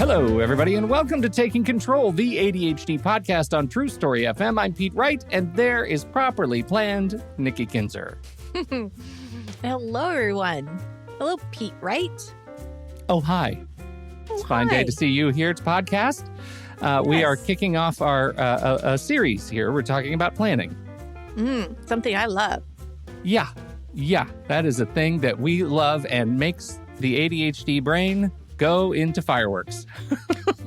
Hello, everybody, and welcome to Taking Control, the ADHD podcast on True Story FM. I'm Pete Wright, and there is properly planned Nikki Kinzer. Hello, everyone. Hello, Pete Wright. Oh, hi. It's a fine day to see you here. It's podcast. We are kicking off our a series here. We're talking about planning. Something I love. Yeah. That is a thing that we love and makes the ADHD brain go into fireworks.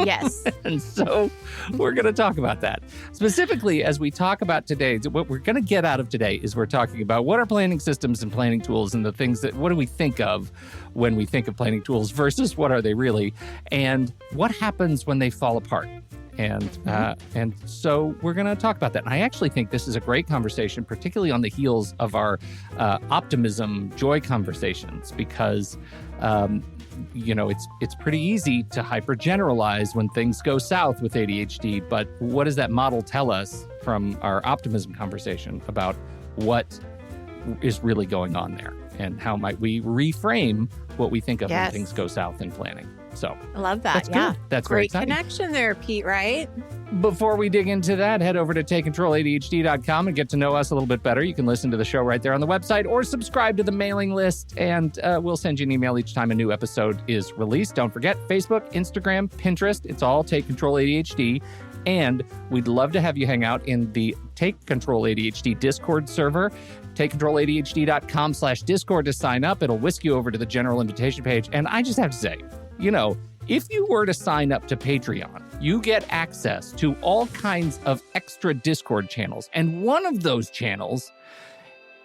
Yes. And so we're going to talk about that. Specifically, as we talk about today, what we're going to get out of today is we're talking about what are planning systems and planning tools and the things that, what do we think of when we think of planning tools versus what are they really, and what happens when they fall apart. And so we're going to talk about that. And I actually think this is a great conversation, particularly on the heels of our optimism, joy conversations, because it's pretty easy to hypergeneralize when things go south with ADHD. But what does that model tell us from our optimism conversation about what is really going on there, and how might we reframe what we think of when things go south in planning? So I love that. That's yeah. cool. That's great very exciting. Connection there, Pete, right? Before we dig into that, head over to takecontroladhd.com and get to know us a little bit better. You can listen to the show right there on the website or subscribe to the mailing list, and we'll send you an email each time a new episode is released. Don't forget Facebook, Instagram, Pinterest. It's all Take Control ADHD. And we'd love to have you hang out in the Take Control ADHD Discord server. TakeControlADHD.com/Discord to sign up. It'll whisk you over to the general invitation page. And I just have to say, if you were to sign up to Patreon, you get access to all kinds of extra Discord channels. And one of those channels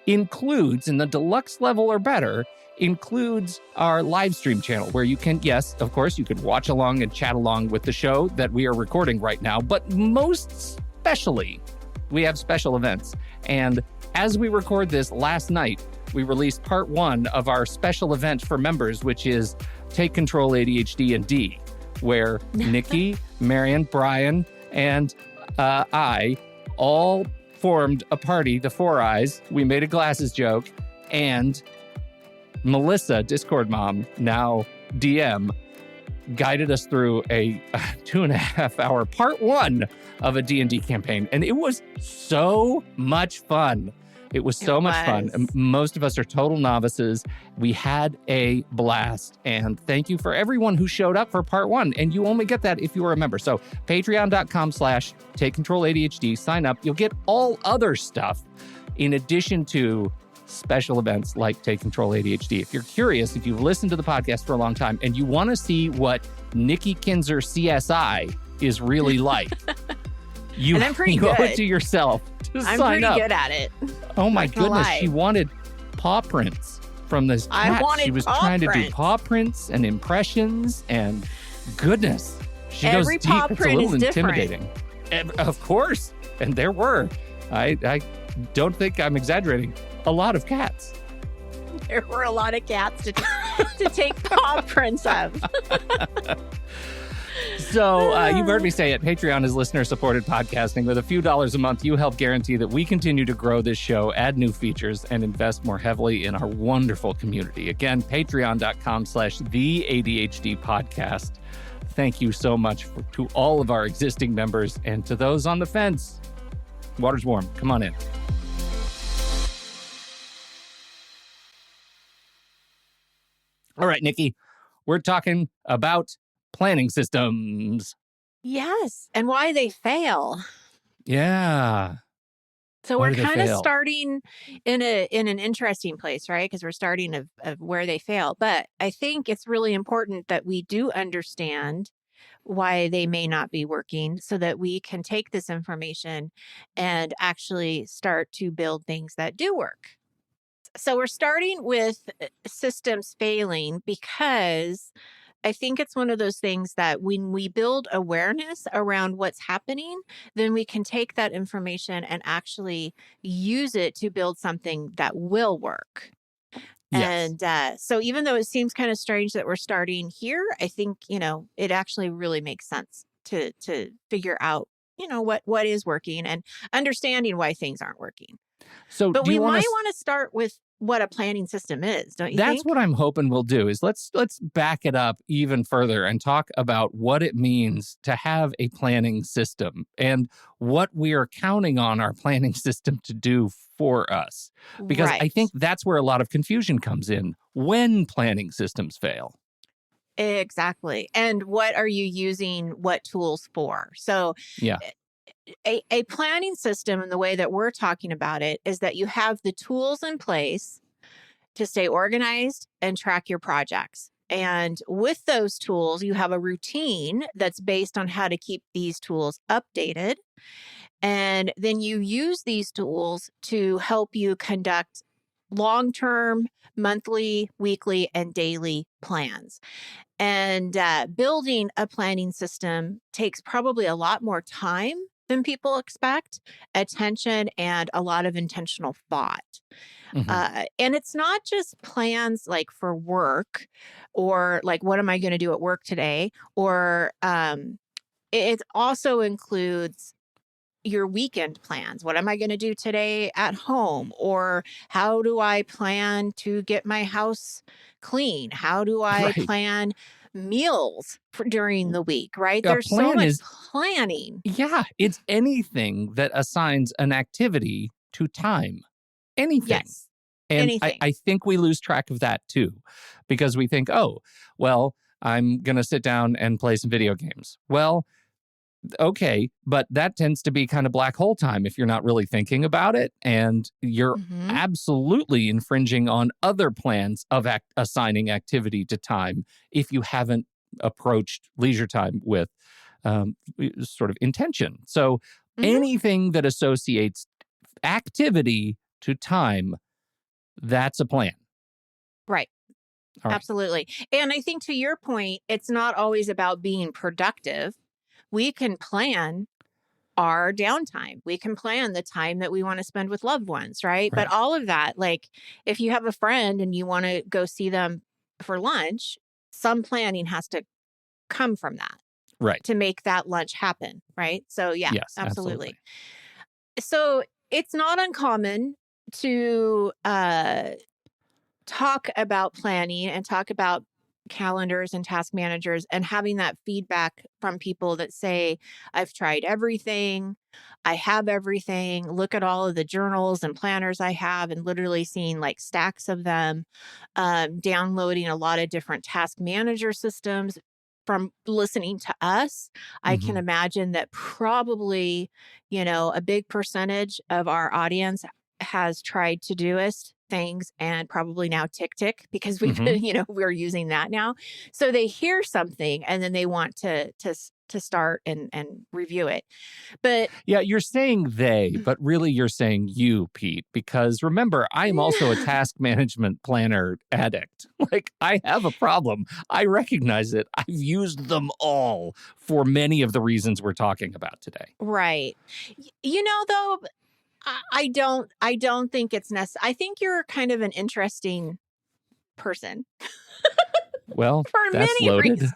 includes, in the deluxe level or better, includes our live stream channel where you can, yes, of course, you could watch along and chat along with the show that we are recording right now. But most especially, we have special events. And as we record this last night, we released part 1 of our special event for members, which is Take Control ADHD and D, where Nikki, Marion, Brian, and I all formed a party, the Four Eyes. We made a glasses joke, and Melissa, Discord mom, now DM, guided us through a 2.5-hour part 1 of a D&D campaign. And it was so much fun. It was so much fun. Most of us are total novices. We had a blast. And thank you for everyone who showed up for part 1. And you only get that if you are a member. So patreon.com/TakeControlADHD. Sign up. You'll get all other stuff in addition to special events like Take Control ADHD. If you're curious, if you've listened to the podcast for a long time and you want to see what Nikki Kinzer CSI is really like, you owe it to yourself to sign up. I'm pretty good at it. Oh my goodness, she wanted paw prints from this cat. She was trying to do paw prints and impressions, and goodness, she goes deep. It's a little intimidating. Of course, and there were. I don't think I'm exaggerating. A lot of cats. There were a lot of cats to take paw prints of. So you've heard me say it. Patreon is listener-supported podcasting. With a few dollars a month, you help guarantee that we continue to grow this show, add new features, and invest more heavily in our wonderful community. Again, patreon.com/the ADHD podcast. Thank you so much to all of our existing members, and to those on the fence. Water's warm. Come on in. All right, Nikki, we're talking about planning systems. Yes, and why they fail. Yeah. So we're kind of starting in an interesting place, right? Because we're starting of where they fail. But I think it's really important that we do understand why they may not be working so that we can take this information and actually start to build things that do work. So we're starting with systems failing because I think it's one of those things that when we build awareness around what's happening, then we can take that information and actually use it to build something that will work. Yes. And so even though it seems kind of strange that we're starting here, I think, it actually really makes sense to figure out what is working and understanding why things aren't working. So But do we you want might to want to start with what a planning system is, don't you That's think? what I'm hoping we'll do is let's back it up even further and talk about what it means to have a planning system and what we are counting on our planning system to do for us. Because I Right. think that's where a lot of confusion comes in when planning systems fail. Exactly. And what are you using what tools for? So Yeah. a planning system, and the way that we're talking about it, is that you have the tools in place to stay organized and track your projects. And with those tools, you have a routine that's based on how to keep these tools updated. And then you use these tools to help you conduct long term, monthly, weekly, and daily plans. And building a planning system takes probably a lot more time than people expect, attention, and a lot of intentional thought. Hmm. And it's not just plans like for work or like, what am I going to do at work today? Or it also includes your weekend plans. What am I going to do today at home? Or how do I plan to get my house clean? How do I Right. plan meals during the week, right? A There's so plan much is, planning. yeah, it's anything that assigns an activity to time. Anything. Yes, And anything. I think we lose track of that too, because we think, oh, well, I'm going to sit down and play some video games. Well, okay, but that tends to be kind of black hole time if you're not really thinking about it. And you're Hmm. absolutely infringing on other plans of assigning activity to time if you haven't approached leisure time with sort of intention. So Hmm. anything that associates activity to time, that's a plan. Right. All right. Absolutely. And I think, to your point, it's not always about being productive. We can plan our downtime. We can plan the time that we want to spend with loved ones, right? But Right. all of that, like if you have a friend and you want to go see them for lunch, some planning has to come from that Right. to make that lunch happen, right? So, yeah, Yes, absolutely. absolutely. So, it's not uncommon to talk about planning and talk about calendars and task managers and having that feedback from people that say, I've tried everything. I have everything. Look at all of the journals and planners I have, and literally seeing like stacks of them, downloading a lot of different task manager systems. From listening to us, I can Hmm. imagine that probably, a big percentage of our audience has tried Todoist things and probably now Tick because we've Hmm. been, we're using that now. So they hear something and then they want to start and review it. But Yeah, you're saying they, but really you're saying you, Pete, because remember, I'm also a task management planner addict. Like, I have a problem. I recognize it. I've used them all for many of the reasons we're talking about today. right. Though, I don't think it's necessary. I think you're kind of an interesting person Well, for that's many loaded. reasons.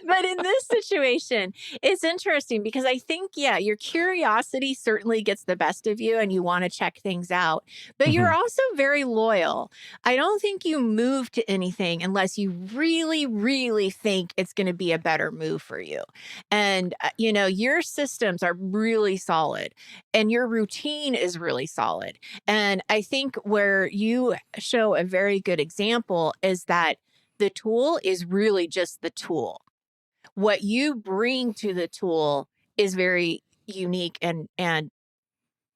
But in this situation, it's interesting because I think, yeah, your curiosity certainly gets the best of you and you want to check things out, but you're Hmm. also very loyal. I don't think you move to anything unless you really, really think it's going to be a better move for you. And, your systems are really solid and your routine is really solid. And I think where you show a very good example is that the tool is really just the tool. What you bring to the tool is very unique and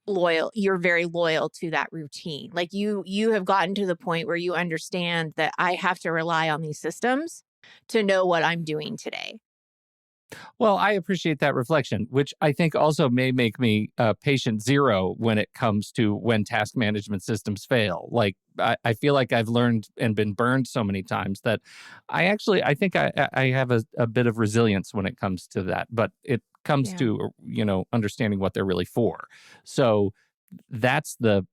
loyal. You're very loyal to that routine. Like you have gotten to the point where you understand that I have to rely on these systems to know what I'm doing today. Well, I appreciate that reflection, which I think also may make me patient zero when it comes to when task management systems fail. Like, I feel like I've learned and been burned so many times that I think I have a bit of resilience when it comes to that, but it comes Yeah. to, understanding what they're really for. So that's the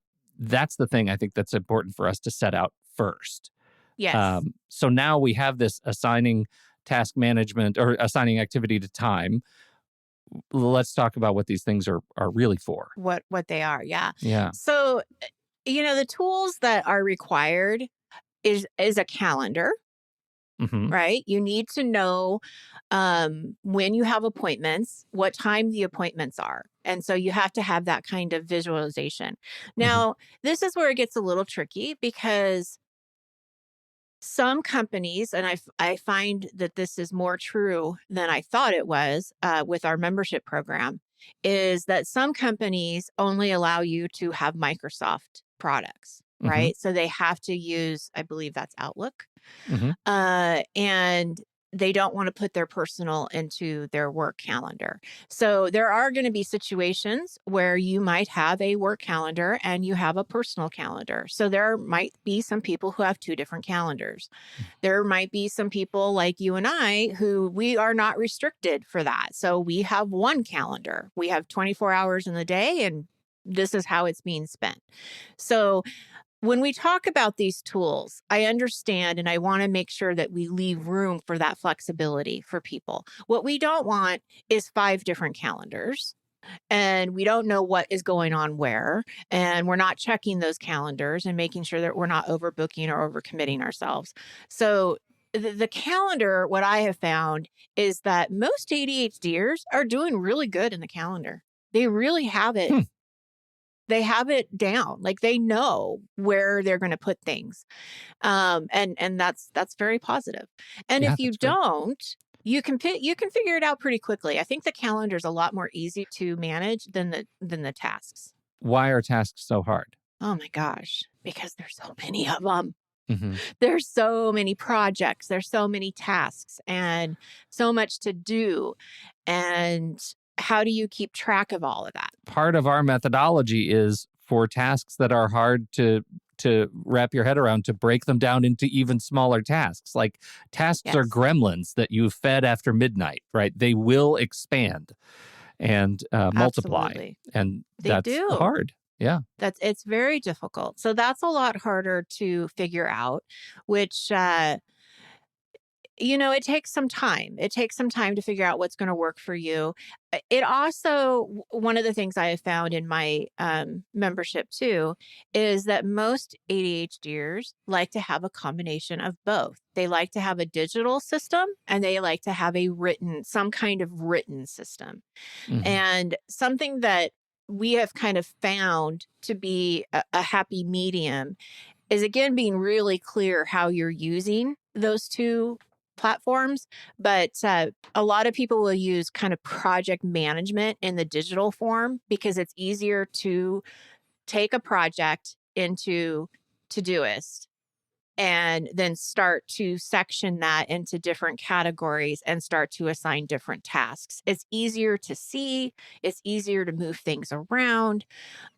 thing I think that's important for us to set out first. Yes. So now we have this assigning task management or assigning activity to time. let's talk about what these things are really for. What they are. Yeah. Yeah. So, the tools that are required is a calendar. Mm-hmm. Right? You need to know when you have appointments, what time the appointments are. And so you have to have that kind of visualization. Now, this is where it gets a little tricky because some companies, and I find that this is more true than I thought it was with our membership program, is that some companies only allow you to have Microsoft products, right? So they have to use, I believe that's Outlook. And they don't want to put their personal into their work calendar. So there are going to be situations where you might have a work calendar and you have a personal calendar. So there might be some people who have two different calendars. There might be some people like you and I who we are not restricted for that. So we have one calendar. We have 24 hours in the day and this is how it's being spent. So when we talk about these tools, I understand and I want to make sure that we leave room for that flexibility for people. What we don't want is 5 different calendars and we don't know what is going on where. And we're not checking those calendars and making sure that we're not overbooking or overcommitting ourselves. So the calendar, what I have found is that most ADHDers are doing really good in the calendar. They really have it. They have it down, like they know where they're going to put things. And that's very positive. And if you don't, you can figure it out pretty quickly. I think the calendar is a lot more easy to manage than the tasks. Why are tasks so hard? Oh my gosh, because there's so many of them. There's so many projects, there's so many tasks and so much to do. And how do you keep track of all of that? Part of our methodology is for tasks that are hard to wrap your head around, to break them down into even smaller tasks. Like tasks are gremlins that you fed after midnight, right? They will expand and multiply. Absolutely. And that's hard. Yeah. It's very difficult. So that's a lot harder to figure out, which it takes some time. It takes some time to figure out what's going to work for you. It also, one of the things I have found in my membership too, is that most ADHDers like to have a combination of both. They like to have a digital system and they like to have some kind of written system. And something that we have kind of found to be a happy medium is, again, being really clear how you're using those two platforms. But a lot of people will use kind of project management in the digital form because it's easier to take a project into Todoist and then start to section that into different categories and start to assign different tasks. It's easier to see. It's easier to move things around.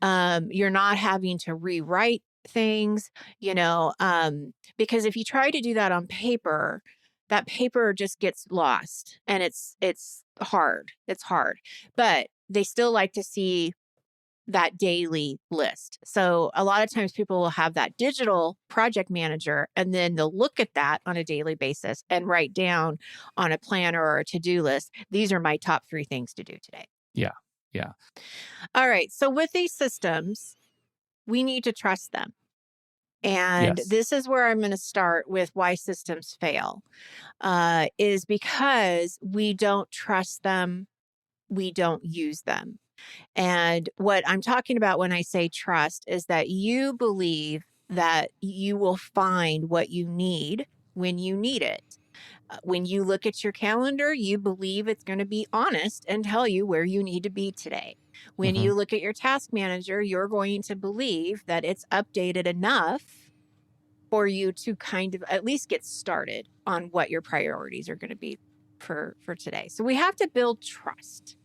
You're not having to rewrite things, because if you try to do that on paper, that paper just gets lost and it's hard. It's hard, but they still like to see that daily list. So a lot of times people will have that digital project manager and then they'll look at that on a daily basis and write down on a planner or a to-do list, these are my top 3 things to do today. Yeah. Yeah. All right. So with these systems, we need to trust them. And this is where I'm going to start with why systems fail, is because we don't trust them. We don't use them. And what I'm talking about when I say trust is that you believe that you will find what you need when you need it. When you look at your calendar, you believe it's going to be honest and tell you where you need to be today. When you look at your task manager, you're going to believe that it's updated enough for you to kind of at least get started on what your priorities are going to be for today. So we have to build trust.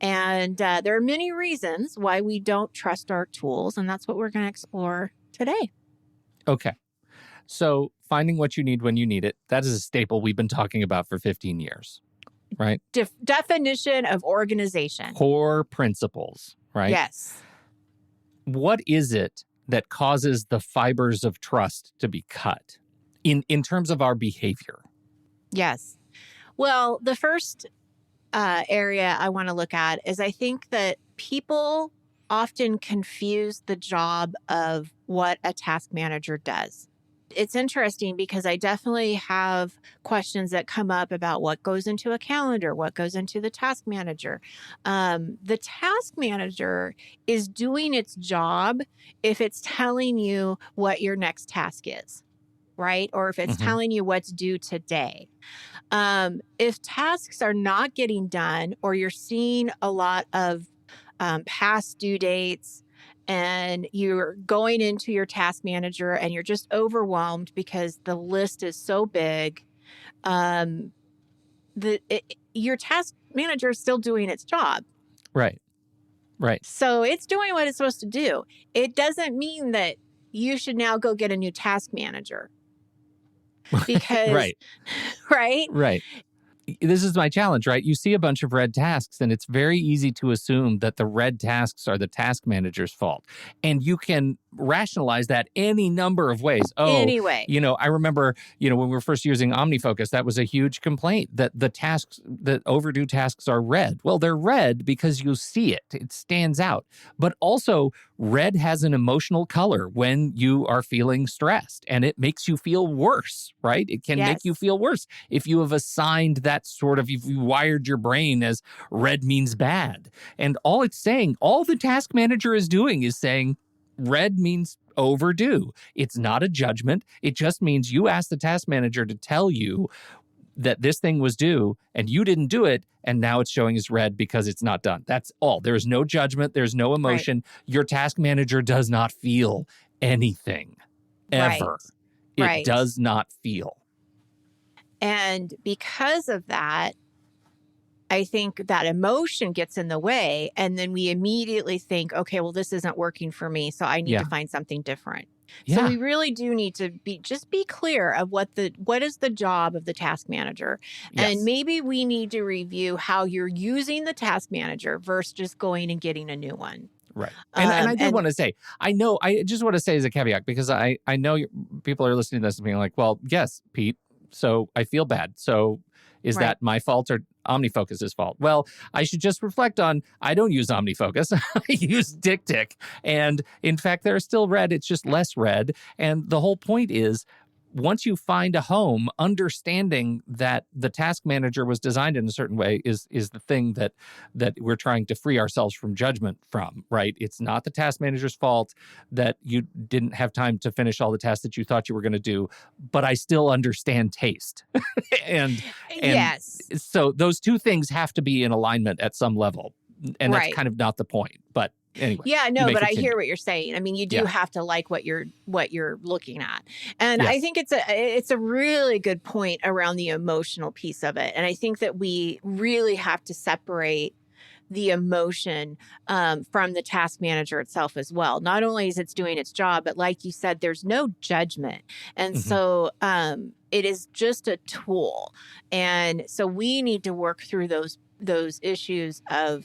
And there are many reasons why we don't trust our tools, and that's what we're going to explore today. Okay. So finding what you need when you need it, that is a staple we've been talking about for 15 years, right? Definition of organization. Core principles, right? Yes. What is it that causes the fibers of trust to be cut in terms of our behavior? Yes. Well, the first area I want to look at is I think that people often confuse the job of what a task manager does. It's interesting because I definitely have questions that come up about what goes into a calendar, what goes into the task manager. The task manager is doing its job if it's telling you what your next task is, right? Or if it's telling you what's due today. If tasks are not getting done, or you're seeing a lot of past due dates, and you're going into your task manager and you're just overwhelmed because the list is so big, your task manager is still doing its job. Right. So it's doing what it's supposed to do. It doesn't mean that you should now go get a new task manager. Because, right? This is my challenge, right? You see a bunch of red tasks, and it's very easy to assume that the red tasks are the task manager's fault. And you can rationalize that any number of ways. Anyway. I remember, when we were first using OmniFocus, that was a huge complaint that the overdue tasks are red. Well, they're red because you see it. It stands out. But also, red has an emotional color when you are feeling stressed, and it makes you feel worse, right? It can make you feel worse if you have assigned that if you wired your brain as red means bad. And all the task manager is doing is saying, red means overdue. It's not a judgment. It just means you asked the task manager to tell you that this thing was due and you didn't do it, and now it's showing as red because it's not done. That's all. There's no judgment. There's no emotion. Right. Your task manager does not feel anything, ever. Right. It does not feel. And because of that, I think that emotion gets in the way, and then we immediately think, okay, well, this isn't working for me, so I need to find something different. Yeah. So we really do need to be clear of what is the job of the task manager. Yes. And maybe we need to review how you're using the task manager versus just going and getting a new one. Right. And I do want to say, I just want to say as a caveat, because I know people are listening to this and being like, well, yes, Pete, so I feel bad. So is that my fault or OmniFocus's fault? Well, I should just reflect on, I don't use OmniFocus. I use DickTick. And in fact, they're still red. It's just less red. And the whole point is, once you find a home, understanding that the task manager was designed in a certain way is the thing that we're trying to free ourselves from judgment from, right? It's not the task manager's fault that you didn't have time to finish all the tasks that you thought you were going to do, but I still understand taste. and yes. So those two things have to be in alignment at some level. And that's kind of not the point, but anyway. Yeah, no, but I hear what you're saying. I mean, you do have to like what you're looking at. And I think it's a really good point around the emotional piece of it. And I think that we really have to separate the emotion from the task manager itself as well. Not only is it doing its job, but like you said, there's no judgment. And so it is just a tool. And so we need to work through those issues of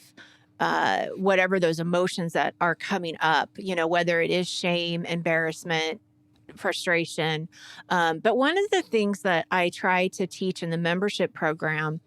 whatever those emotions that are coming up, whether it is shame, embarrassment, frustration. But one of the things that I try to teach in the membership program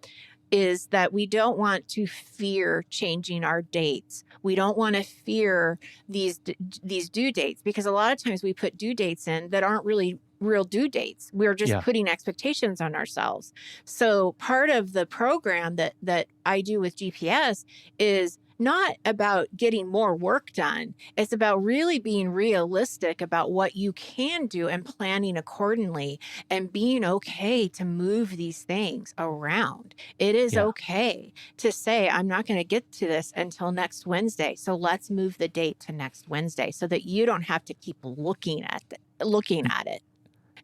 is that we don't want to fear changing our dates. We don't want to fear these due dates, because a lot of times we put due dates in that aren't really real due dates. We're just putting expectations on ourselves. So part of the program that I do with GPS is not about getting more work done. It's about really being realistic about what you can do and planning accordingly and being okay to move these things around. It is okay to say, I'm not going to get to this until next Wednesday. So let's move the date to next Wednesday so that you don't have to keep looking at it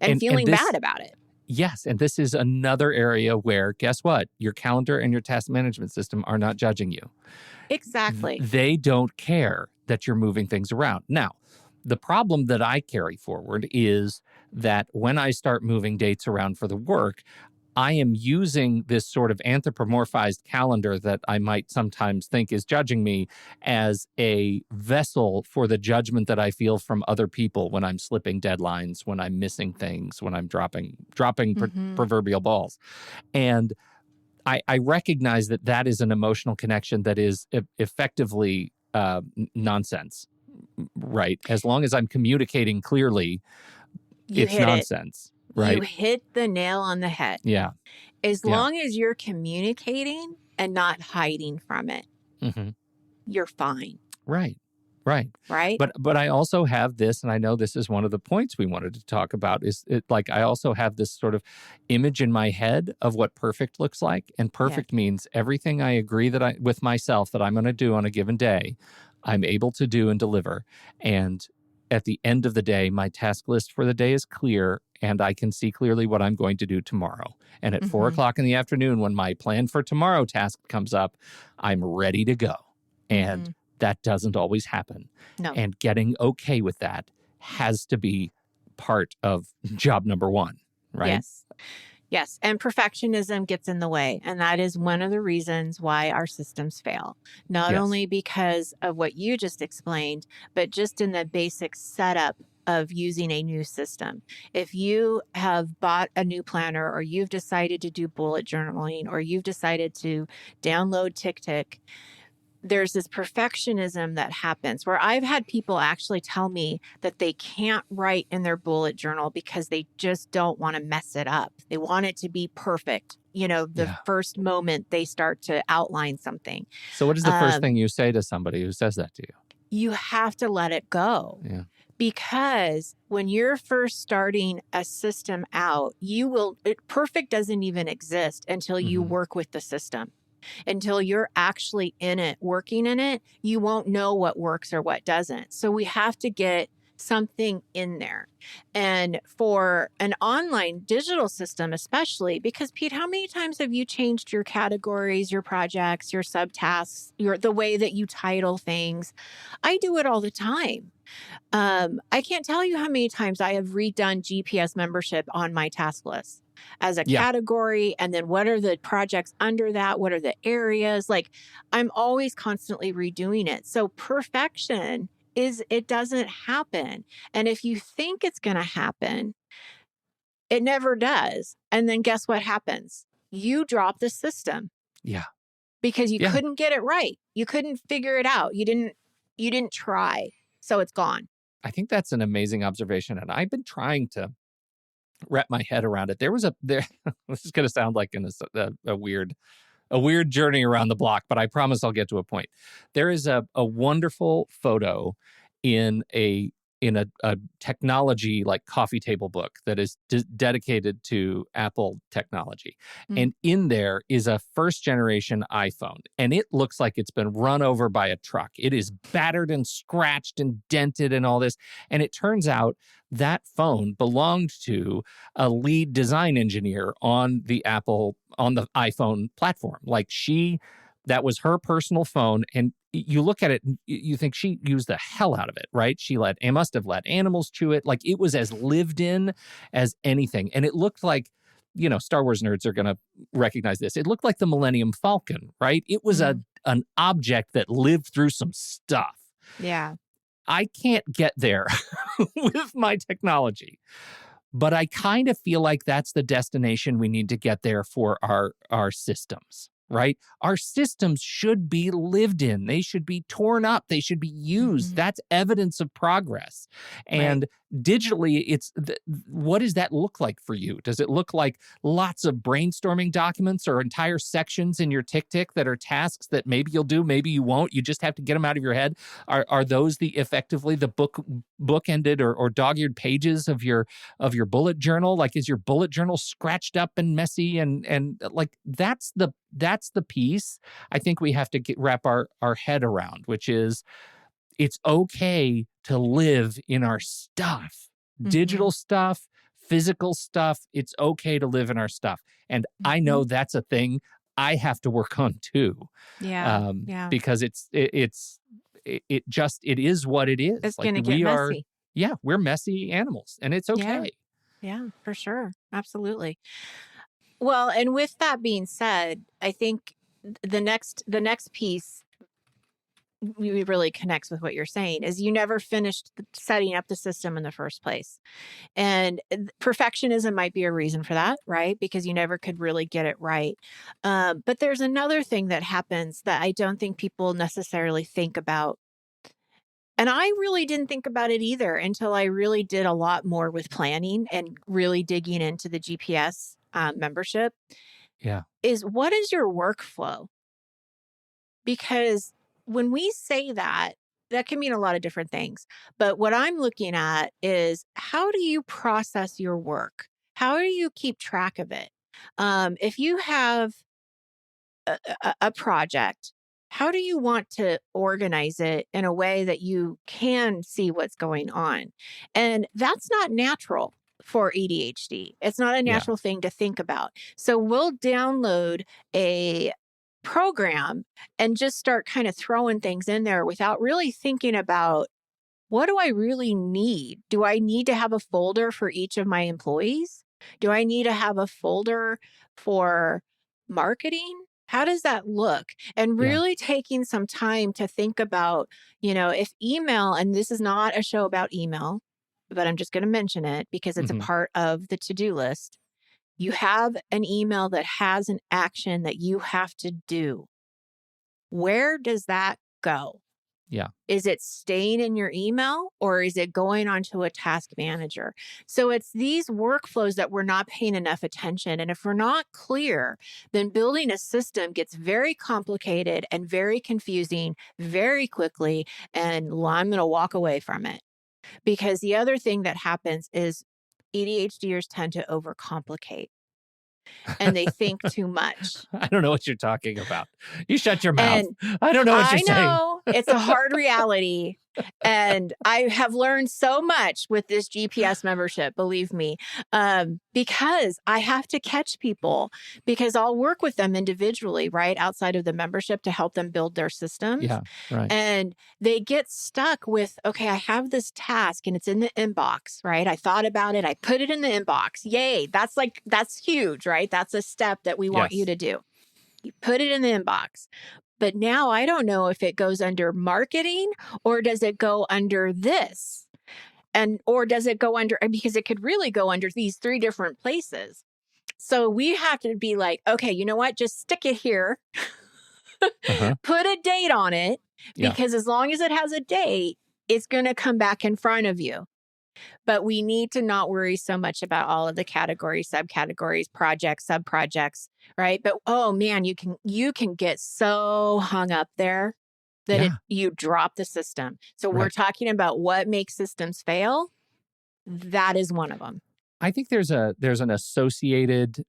and feeling bad about it. Yes. And this is another area where, guess what? Your calendar and your task management system are not judging you. Exactly. They don't care that you're moving things around. Now, the problem that I carry forward is that when I start moving dates around for the work, I am using this sort of anthropomorphized calendar that I might sometimes think is judging me as a vessel for the judgment that I feel from other people when I'm slipping deadlines, when I'm missing things, when I'm dropping proverbial balls. And I recognize that is an emotional connection that is effectively nonsense, right? As long as I'm communicating clearly, it's nonsense, right? You hit the nail on the head. Yeah. As long as you're communicating and not hiding from it, you're fine. Right. But I also have this, and I know this is one of the points we wanted to talk about, is I also have this sort of image in my head of what perfect looks like. And perfect means everything I agree with myself that I'm going to do on a given day, I'm able to do and deliver. And at the end of the day, my task list for the day is clear, and I can see clearly what I'm going to do tomorrow. And at 4 o'clock in the afternoon, when my plan for tomorrow task comes up, I'm ready to go. And that doesn't always happen. No. And getting okay with that has to be part of job number one, right? Yes. And perfectionism gets in the way. And that is one of the reasons why our systems fail. Not only because of what you just explained, but just in the basic setup of using a new system. If you have bought a new planner, or you've decided to do bullet journaling, or you've decided to download TickTick, there's this perfectionism that happens where I've had people actually tell me that they can't write in their bullet journal because they just don't want to mess it up. They want it to be perfect. The first moment they start to outline something. So what is the first thing you say to somebody who says that to you? You have to let it go. Yeah. Because when you're first starting a system out, perfect doesn't even exist until you work with the system. Until you're actually in it, working in it, you won't know what works or what doesn't. So we have to get something in there. And for an online digital system, especially, because Pete, how many times have you changed your categories, your projects, your subtasks, the way that you title things? I do it all the time. I can't tell you how many times I have redone GPS membership on my task list as a category. And then what are the projects under that? What are the areas? I'm always constantly redoing it. So perfection it doesn't happen. And if you think it's going to happen, it never does. And then guess what happens? You drop the system. Yeah. Because you couldn't get it right. You couldn't figure it out. You didn't try. So it's gone. I think that's an amazing observation. And I've been trying to wrap my head around it. This is going to sound like a weird journey around the block, but I promise I'll get to a point. There is a wonderful photo in a technology coffee table book that is dedicated to Apple technology. And in there is a first generation iPhone, and it looks like it's been run over by a truck. It is battered and scratched and dented and all this. And it turns out that phone belonged to a lead design engineer on the iPhone platform. That was her personal phone. And you look at it and you think she used the hell out of it, right? She must have let animals chew it. It was as lived in as anything. And it looked like, Star Wars nerds are going to recognize this. It looked like the Millennium Falcon, right? It was an object that lived through some stuff. Yeah. I can't get there with my technology. But I kind of feel like that's the destination we need to get there for our systems, right? Our systems should be lived in. They should be torn up. They should be used. That's evidence of progress. And digitally, what does that look like for you? Does it look like lots of brainstorming documents or entire sections in your TickTick that are tasks that maybe you'll do, maybe you won't? You just have to get them out of your head. Are those effectively the bookended or dog-eared pages of your bullet journal? Is your bullet journal scratched up and messy and that's the piece I think we have to wrap our head around, which is it's okay to live in our stuff, digital stuff, physical stuff. It's okay to live in our stuff. And I know that's a thing I have to work on too. Yeah. Because it is what it is. It's going to get messy. We're messy animals and it's okay. Yeah, for sure. Absolutely. Well, and with that being said, I think the next piece really connects with what you're saying is you never finished setting up the system in the first place. And perfectionism might be a reason for that, right? Because you never could really get it right. But there's another thing that happens that I don't think people necessarily think about. And I really didn't think about it either until I really did a lot more with planning and really digging into the GPS membership. Yeah. Is what is your workflow? Because when we say that, that can mean a lot of different things. But what I'm looking at is how do you process your work? How do you keep track of it? If you have a project, how do you want to organize it in a way that you can see what's going on? And that's not natural for ADHD. It's not a Yeah. natural thing to think about. So we'll download a program and just start kind of throwing things in there without really thinking about what do I really need? Do I need to have a folder for each of my employees? Do I need to have a folder for marketing? How does that look? And Yeah. really taking some time to think about, if email, and this is not a show about email, but I'm just going to mention it because it's a Hmm. part of the to-do list. You have an email that has an action that you have to do. Where does that go? Yeah. Is it staying in your email or is it going onto a task manager? So it's these workflows that we're not paying enough attention. And if we're not clear, then building a system gets very complicated and very confusing very quickly. And I'm going to walk away from it. Because the other thing that happens is ADHDers tend to overcomplicate and they think too much. I don't know what you're talking about. You shut your mouth. And I don't know what you're I saying. know it's a hard reality. And I have learned so much with this GPS membership, believe me, because I have to catch people because I'll work with them individually, right, outside of the membership to help them build their systems. Yeah. Right. And they get stuck with, okay, I have this task and it's in the inbox, right? I thought about it. I put it in the inbox. Yay. That's huge, right? That's a step that we want you Yes. to do. You put it in the inbox. But now I don't know if it goes under marketing or does it go under this? Or does it go under, because it could really go under these 3 different places. So we have to be like, okay, you know what? Just stick it here, Uh-huh. put a date on it, Yeah. because as long as it has a date, it's going to come back in front of you. But we need to not worry so much about all of the categories, subcategories, projects, subprojects, right? But oh man, you can get so hung up there that Yeah. you drop the system. So we're Right. talking about what makes systems fail. That is one of them. I think there's an associated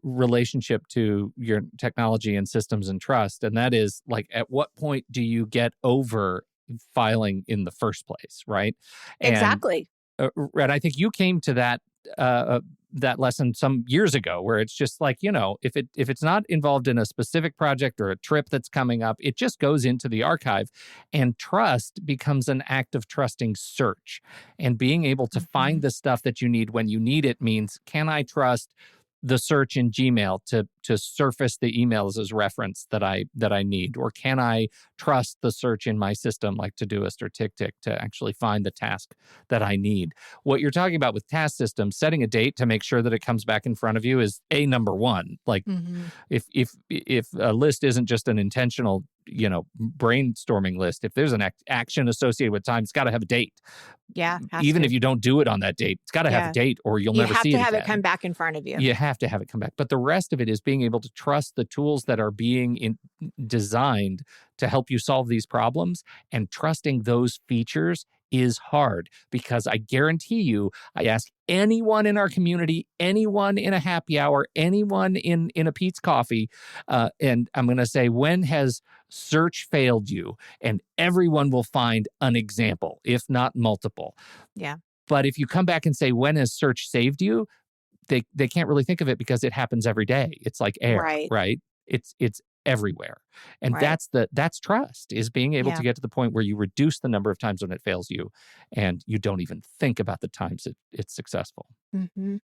relationship to your technology and systems and trust, and that is like, at what point do you get over filing in the first place, right? And Exactly. and I think you came to that lesson some years ago, where it's just like, if it's not involved in a specific project or a trip that's coming up, it just goes into the archive, and trust becomes an act of trusting search, and being able to find the stuff that you need when you need it means, can I trust the search in Gmail to surface the emails as reference that I need? Or can I trust the search in my system like Todoist or TickTick to actually find the task that I need? What you're talking about with task systems, setting a date to make sure that it comes back in front of you is number one. Like, if a list isn't just an intentional, brainstorming list, if there's an action associated with time, it's got to have a date. Yeah. Even if you don't do it on that date, it's got to have a date, or you'll never see it You have to have again. it come back in front of you. You have to have it come back. But the rest of it is being able to trust the tools that are being designed to help you solve these problems. And trusting those features is hard, because I guarantee you, I ask anyone in our community, anyone in a happy hour, anyone in a Pete's Coffee, and I'm going to say, when has search failed you? And everyone will find an example, if not multiple. Yeah. But if you come back and say, when has search saved you? They can't really think of it, because it happens every day. It's like air, right? It's everywhere. And that's trust, is being able to get to the point where you reduce the number of times when it fails you, and you don't even think about the times it's successful. Mm-hmm.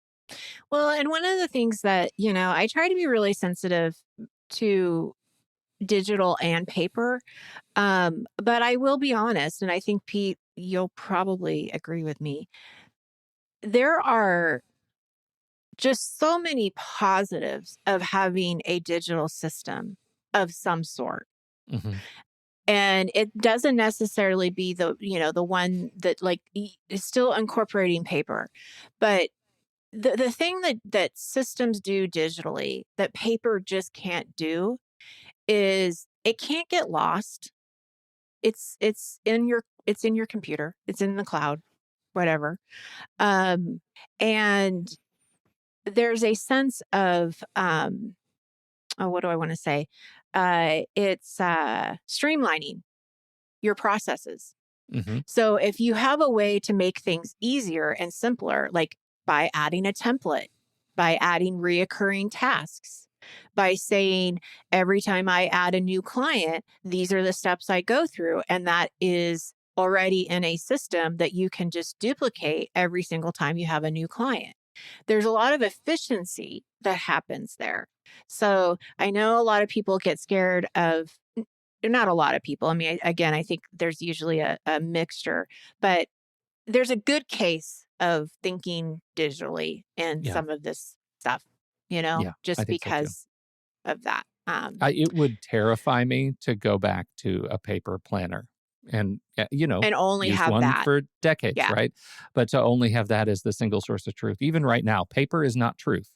Well, and one of the things that, I try to be really sensitive to digital and paper. But I will be honest, and I think Pete, you'll probably agree with me. There are just so many positives of having a digital system of some sort. Mm-hmm. And it doesn't necessarily be the one that like is still incorporating paper. But the thing that systems do digitally that paper just can't do is it can't get lost. It's in your computer. It's in the cloud, whatever. And there's a sense of what do I want to say? It's streamlining your processes. Mm-hmm. So if you have a way to make things easier and simpler, like by adding a template, by adding reoccurring tasks, by saying every time I add a new client, these are the steps I go through, and that is already in a system that you can just duplicate every single time you have a new client. There's a lot of efficiency that happens there. So I know a lot of people get scared of, not a lot of people. I mean, again, I think there's usually a mixture, but there's a good case of thinking digitally in some of this stuff, just because of that. It would terrify me to go back to a paper planner and, and only used have one that for decades, Yeah. right? But to only have that as the single source of truth. Even right now, paper is not truth.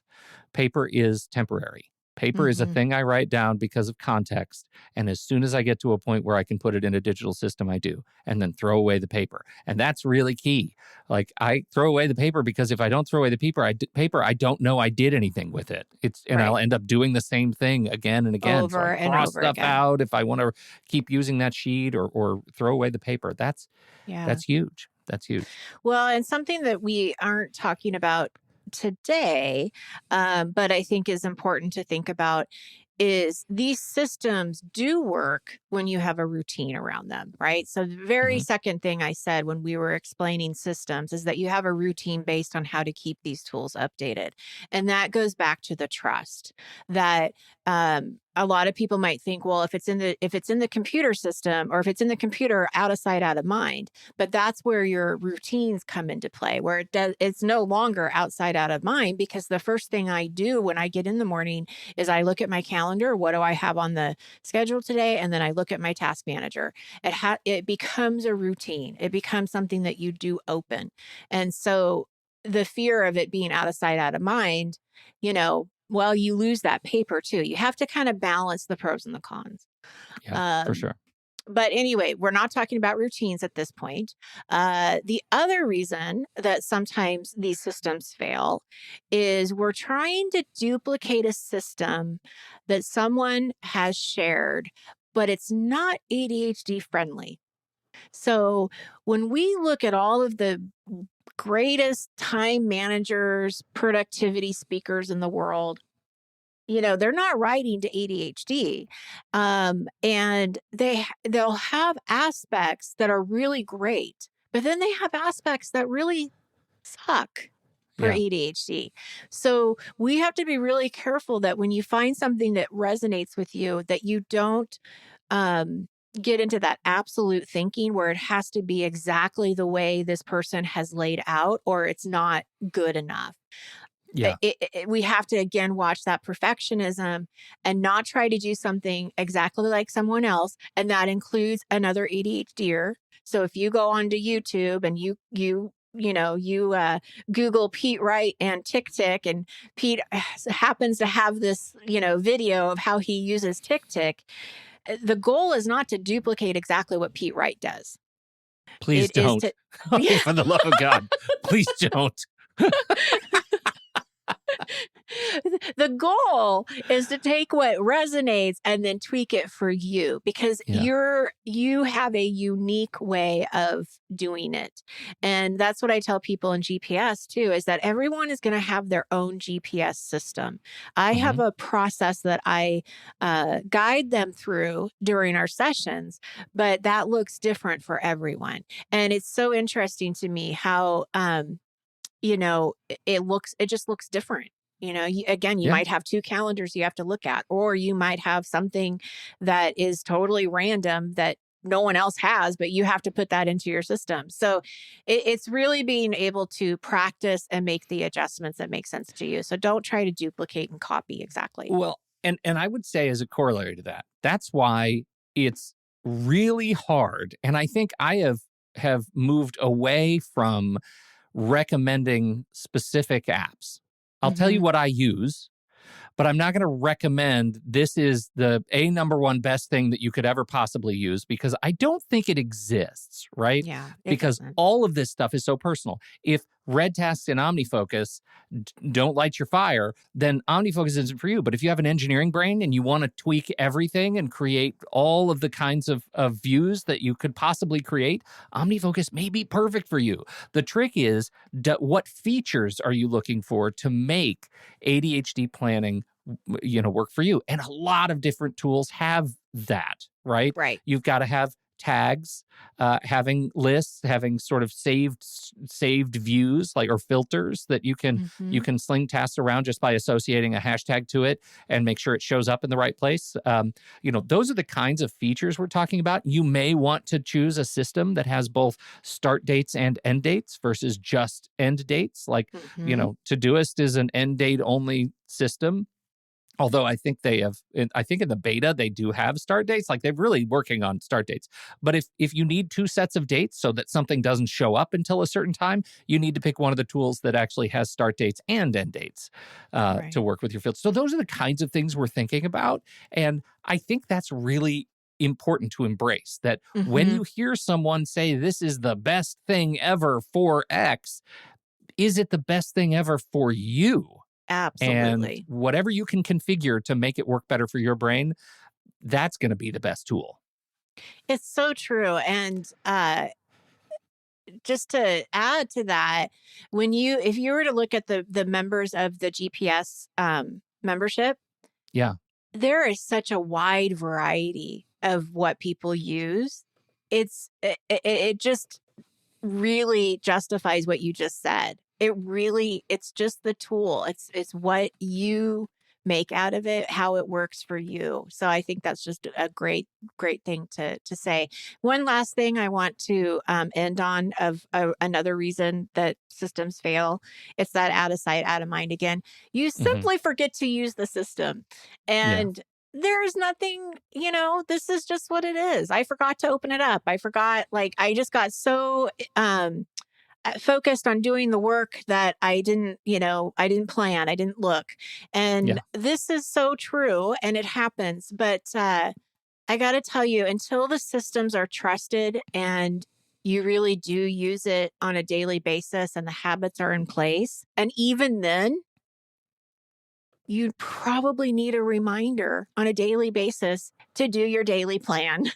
Paper is temporary. Paper is a thing I write down because of context. And as soon as I get to a point where I can put it in a digital system, I do, and then throw away the paper. And that's really key. Like, I throw away the paper because if I don't throw away the paper, I don't know I did anything with it. Right. I'll end up doing the same thing again and again. Over so I and cross over stuff again. out if I want to keep using that sheet or throw away the paper. That's huge. That's huge. Well, and something that we aren't talking about today, but I think is important to think about, is these systems do work when you have a routine around them, right? So the very second thing I said when we were explaining systems is that you have a routine based on how to keep these tools updated. And that goes back to the trust that a lot of people might think, well, if it's in the computer system, or if it's in the computer, out of sight, out of mind. But that's where your routines come into play, where it's no longer outside, out of mind, because the first thing I do when I get in the morning is I look at my calendar. What do I have on the schedule today? And then I look at my task manager. It becomes a routine. It becomes something that you do open. And so the fear of it being out of sight, out of mind, well, you lose that paper too. You have to kind of balance the pros and the cons. Yeah, for sure. But anyway, we're not talking about routines at this point. The other reason that sometimes these systems fail is we're trying to duplicate a system that someone has shared, but it's not ADHD friendly. So when we look at all of the greatest time managers, productivity speakers in the world, they're not writing to ADHD. And they'll have aspects that are really great, but then they have aspects that really suck for ADHD. So we have to be really careful that when you find something that resonates with you, that you don't get into that absolute thinking where it has to be exactly the way this person has laid out, or it's not good enough. Yeah. We have to, again, watch that perfectionism and not try to do something exactly like someone else. And that includes another ADHDer. So if you go onto YouTube and you Google Pete Wright and Tick Tick, and Pete happens to have this, video of how he uses Tick Tick, the goal is not to duplicate exactly what Pete Wright does. Please don't. For the love of God, please don't. The goal is to take what resonates and then tweak it for you, because you have a unique way of doing it. And that's what I tell people in GPS too, is that everyone is going to have their own GPS system. I have a process that I guide them through during our sessions, but that looks different for everyone. And it's so interesting to me how, it just looks different. You might have 2 calendars you have to look at, or you might have something that is totally random that no one else has, but you have to put that into your system. So it's really being able to practice and make the adjustments that make sense to you. So don't try to duplicate and copy exactly. Well, and I would say as a corollary to that, that's why it's really hard. And I think I have moved away from recommending specific apps. I'll tell you what I use, but I'm not going to recommend this is the number one best thing that you could ever possibly use, because I don't think it exists, right? Yeah. Because all of this stuff is so personal. If Red Tasks and OmniFocus don't light your fire, then OmniFocus isn't for you. But if you have an engineering brain and you want to tweak everything and create all of the kinds of views that you could possibly create, OmniFocus may be perfect for you. The trick is, what features are you looking for to make ADHD planning work for you? And a lot of different tools have that, right? Right. You've got to have tags, having lists, having sort of saved views, or filters that you can sling tasks around just by associating a hashtag to it and make sure it shows up in the right place. Those are the kinds of features we're talking about. You may want to choose a system that has both start dates and end dates versus just end dates. Todoist is an end date only system. Although I think in the beta, they do have start dates. They're really working on start dates. But if you need 2 sets of dates so that something doesn't show up until a certain time, you need to pick one of the tools that actually has start dates and end dates to work with your field. So those are the kinds of things we're thinking about. And I think that's really important to embrace, that when you hear someone say, this is the best thing ever for X, is it the best thing ever for you? Absolutely. And whatever you can configure to make it work better for your brain, that's going to be the best tool. It's so true. And just to add to that, if you were to look at the members of the GPS membership, there is such a wide variety of what people use. It just really justifies what you just said. It's just the tool. It's what you make out of it, how it works for you. So I think that's just a great thing to say. One last thing I want to end on of another reason that systems fail. It's that out of sight, out of mind again. You simply forget to use the system. And there's nothing, this is just what it is. I forgot to open it up. I forgot, I just got so focused on doing the work that I didn't plan. I didn't look. And this is so true, and it happens. But I got to tell you, until the systems are trusted and you really do use it on a daily basis and the habits are in place, and even then, you probably need a reminder on a daily basis to do your daily plan.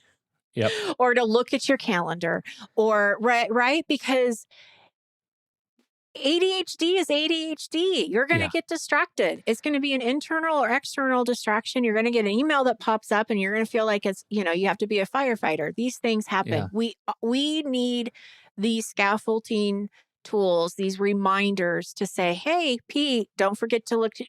Yep. Or to look at your calendar, or right? Because ADHD is ADHD. You're going to get distracted. It's going to be an internal or external distraction. You're going to get an email that pops up and you're going to feel like it's, you have to be a firefighter. These things happen. Yeah. We need these scaffolding tools, these reminders to say, hey, Pete, don't forget to look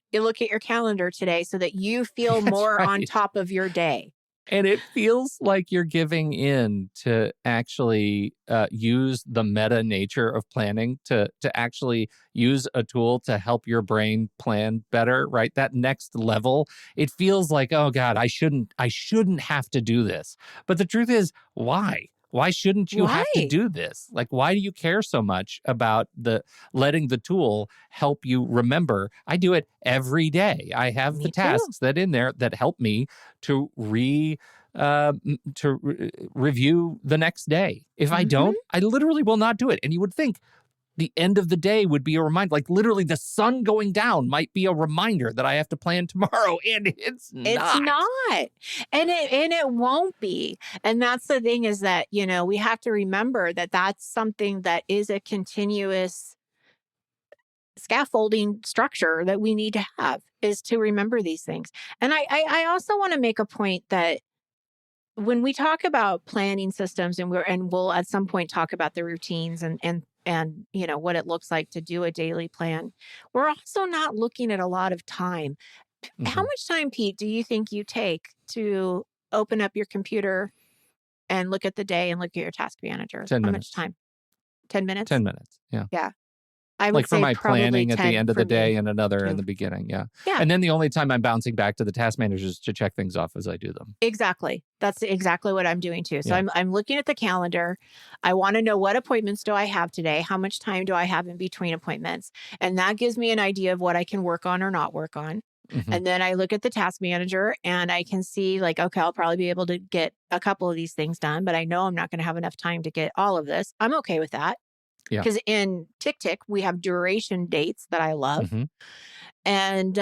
at your calendar today so that you feel more on top of your day. And it feels like you're giving in to actually use the meta nature of planning to actually use a tool to help your brain plan better, right? That next level, it feels like, oh God, I shouldn't have to do this. But the truth is, why? Why shouldn't you have to do this? Why do you care so much about letting the tool help you remember? I do it every day. I have the tasks that in there that help me to review the next day. If I don't, I literally will not do it. And you would think the end of the day would be a reminder. Literally the sun going down might be a reminder that I have to plan tomorrow, and it's not. It's not. And it won't be. And that's the thing, is that, we have to remember that that's something that is a continuous scaffolding structure that we need to have, is to remember these things. And I also want to make a point that when we talk about planning systems, and we'll at some point talk about the routines and you know what it looks like to do a daily plan, we're also not looking at a lot of time. How much time, Pete, do you think you take to open up your computer and look at the day and look at your task manager? 10 How minutes. much time? 10 minutes? 10 minutes. Yeah. Yeah. I would Like for say my planning at the 10 end of for the day me, and another too. in the beginning. Yeah. Yeah. And then the only time I'm bouncing back to the task manager is to check things off as I do them. Exactly. That's exactly what I'm doing too. So Yeah. I'm looking at the calendar. I want to know, what appointments do I have today? How much time do I have in between appointments? And that gives me an idea of what I can work on or not work on. And then I look at the task manager and I can see like, okay, I'll probably be able to get a couple of these things done, but I know I'm not going to have enough time to get all of this. I'm okay with that. Yeah. Because in Tick, we have duration dates that I love. And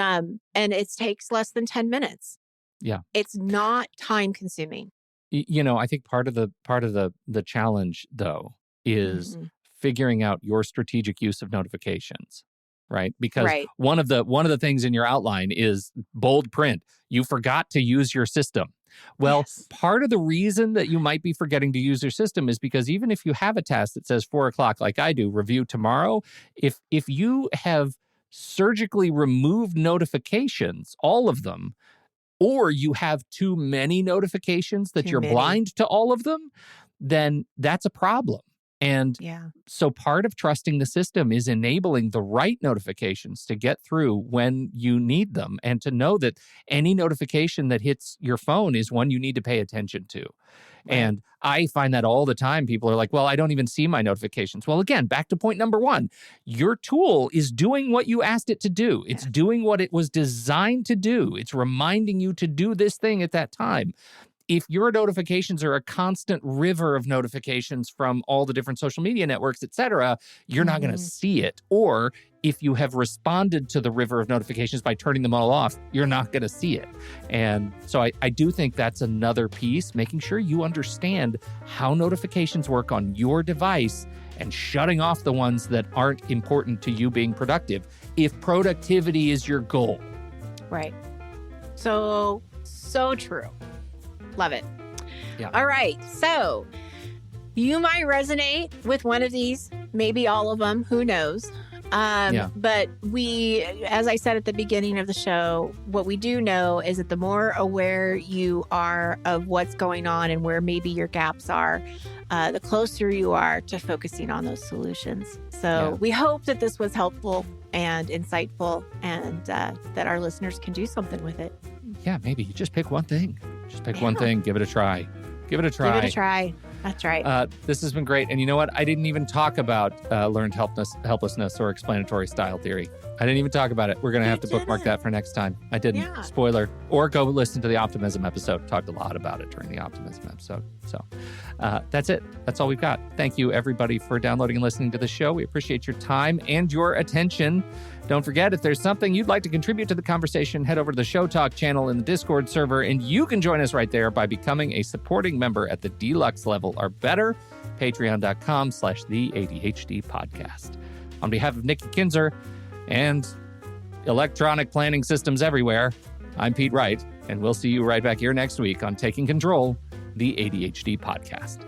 it takes less than 10 minutes. Yeah. It's not time consuming. You know, I think part of the challenge though is figuring out your strategic use of notifications, right? Because one of the things in your outline is bold print. You forgot to use your system. Well, part of the reason that you might be forgetting to use your system is because even if you have a task that says 4:00, like I do, review tomorrow, if you have surgically removed notifications, all of them, or you have too many notifications that you're blind to all of them, then that's a problem. And so part of trusting the system is enabling the right notifications to get through when you need them, and to know that any notification that hits your phone is one you need to pay attention to. And I find that all the time. People are like, well, I don't even see my notifications. Well, again, back to point number one, your tool is doing what you asked it to do. It's doing what it was designed to do. It's reminding you to do this thing at that time. If your notifications are a constant river of notifications from all the different social media networks, et cetera, you're not going to see it. Or if you have responded to the river of notifications by turning them all off, you're not going to see it. And so I do think that's another piece, making sure you understand how notifications work on your device and shutting off the ones that aren't important to you being productive, if productivity is your goal. Right. So true. Love it. Yeah. All right. So you might resonate with one of these, maybe all of them, who knows? But we, as I said at the beginning of the show, what we do know is that the more aware you are of what's going on and where maybe your gaps are, the closer you are to focusing on those solutions. So we hope that this was helpful and insightful, and that our listeners can do something with it. Yeah, maybe. Just pick one thing. Just pick one thing. Give it a try. Give it a try. Give it a try. That's right. This has been great. And you know what? I didn't even talk about learned helplessness or explanatory style theory. I didn't even talk about it. We're going to have to bookmark that for next time. I didn't. Yeah. Spoiler. Or go listen to the optimism episode. Talked a lot about it during the optimism episode. So that's it. That's all we've got. Thank you, everybody, for downloading and listening to the show. We appreciate your time and your attention. Don't forget, if there's something you'd like to contribute to the conversation, head over to the Show Talk channel in the Discord server, and you can join us right there by becoming a supporting member at the deluxe level or better, patreon.com/the ADHD podcast. On behalf of Nikki Kinzer and electronic planning systems everywhere, I'm Pete Wright, and we'll see you right back here next week on Taking Control, the ADHD podcast.